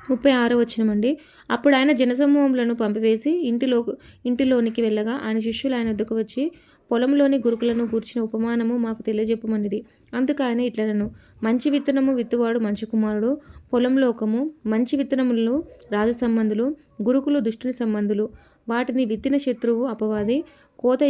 36వ వచనమండి. అప్పుడు ఆయన జనసమూహములను పంపివేసి ఇంటిలోనికి వెళ్ళగా ఆయన శిష్యులు ఆయన వద్దకు వచ్చి, పొలంలోని గురుకులను గూర్చిన ఉపమానము మాకు తెలియజెప్పమనిది. అందుకు ఆయన ఇట్లనెను, మంచి విత్తనము విత్తువాడు మనిషి కుమారుడు. పొలంలోకము మంచి విత్తనములను రాజు సంబంధులు, గురుకులు దుష్టుని సంబంధులు. వాటిని విత్తిన శత్రువు అపవాది. కోత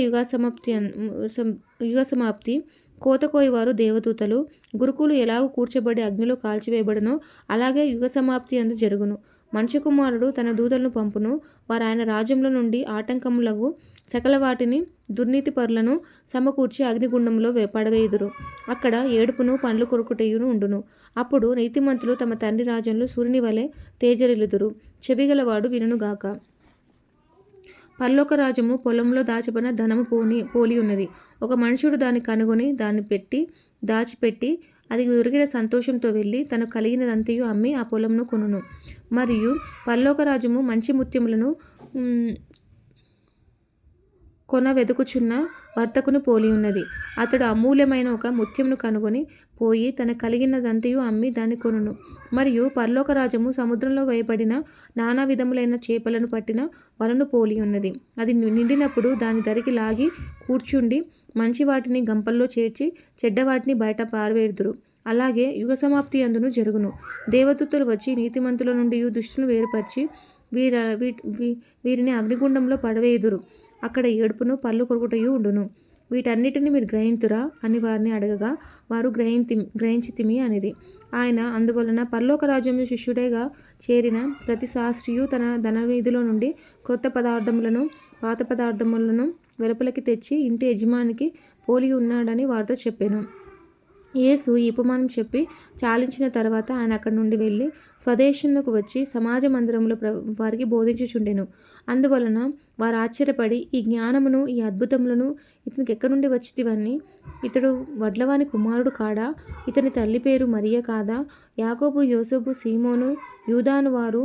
యుగసమాప్తి. కోత కోయవారు దేవదూతలు. గురుకులు ఎలాగూ కూర్చబడి అగ్నిలో కాల్చివేయబడునో అలాగే యుగ సమాప్తి అందు జరుగును. మనిషి కుమారుడు తన దూతలను పంపును. వారు ఆయన రాజ్యంలో నుండి ఆటంకములగు సకల వాటిని దుర్నీతి పరులను సమకూర్చి అగ్నిగుండంలో పడవేయుదురు. అక్కడ ఏడుపును పండ్లు కొరుకుటయును ఉండును. అప్పుడు నీతిమంతులు తమ తండ్రి రాజ్యంలో సూర్యుని వలె తేజరిల్లుదురు. చెవిగలవాడు వినుగాక. పరలోక రాజ్యము పొలంలో దాచబడిన ధనము పోలి ఉన్నది. ఒక మనుషుడు దాన్ని కనుగొని దాచిపెట్టి అది దొరికిన సంతోషంతో వెళ్ళి తనకు కలిగినదంతయు అమ్మి ఆ పొలంను కొనును. మరియు పరలోక రాజ్యము మంచి ముత్యములను కొన వెదుకుచున్న వర్తకును పోలి ఉన్నది. అతడు అమూల్యమైన ఒక ముత్యమును కనుగొని పోయి తన కలిగినదంతయు అమ్మి దాన్ని కొనును. మరియు పరలోక రాజ్యము సముద్రంలో వేయబడిన నానా విధములైన చేపలను పట్టిన వలను పోలి ఉన్నది. అది నిండినప్పుడు దాని దరికి లాగి కూర్చుండి మంచి వాటిని గంపల్లో చేర్చి చెడ్డ వాటిని బయట పారవేయుదురు. అలాగే యుగ సమాప్తి అందును జరుగును. దేవదూతలు వచ్చి నీతిమంతుల నుండి దుష్టులను వేరుపరిచి వీరిని అగ్నిగుండంలో పడవేయుదురు. అక్కడ ఏడుపును పళ్ళు కొరుకుటయు ఉండును. వీటన్నిటిని మీరు గ్రహింతురా అని వారిని అడగగా వారు గ్రహించితిమి అనేది. ఆయన అందువలన పరలోక రాజ్యంలో శిష్యుడేగా చేరిన ప్రతి శాస్త్రియు తన ధననిధిలో నుండి క్రొత్త పదార్థములను పాత పదార్థములను వెలుపలికి తెచ్చి ఇంటి యజమానికి పోలి ఉన్నాడని వారితో చెప్పాను. యేసు ఈ ఉపమానం చెప్పి చాలించిన తర్వాత ఆయన అక్కడి నుండి వెళ్ళి స్వదేశంలోకి వచ్చి సమాజ మందిరంలో వారికి బోధించుచుండెను. అందువలన వారు ఆశ్చర్యపడి, ఈ జ్ఞానమును ఈ అద్భుతములను ఇతనికి ఎక్కడి నుండి వచ్చితివని, ఇతడు వడ్లవాని కుమారుడు కాడా? ఇతని తల్లి పేరు మరియ కాదా? యాకోబు, యోసేపు, సీమోను, యూదాను వారు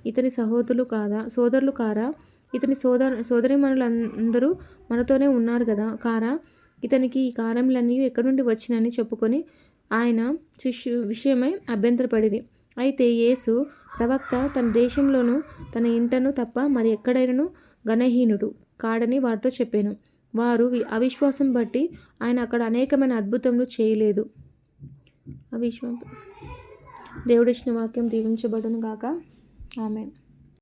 ఇతని సోదరులు కారా? ఇతని సోదరీమణులందరూ మనతోనే ఉన్నారు కారా? ఇతనికి ఈ కార్యములన్నీ ఎక్కడి నుండి వచ్చినని చెప్పుకొని ఆయన విషయమై అభ్యంతరపడిరి. అయితే యేసు ప్రవక్త తన దేశంలోనూ తన ఇంటను తప్ప మరి ఎక్కడైనను ఘనహీనుడు కాడని వారితో చెప్పాను. వారు అవిశ్వాసం బట్టి ఆయన అక్కడ అనేకమైన అద్భుతములు చేయలేదు. దేవుడిచ్చిన వాక్యం దీవించబడును గాక. ఆమేన్.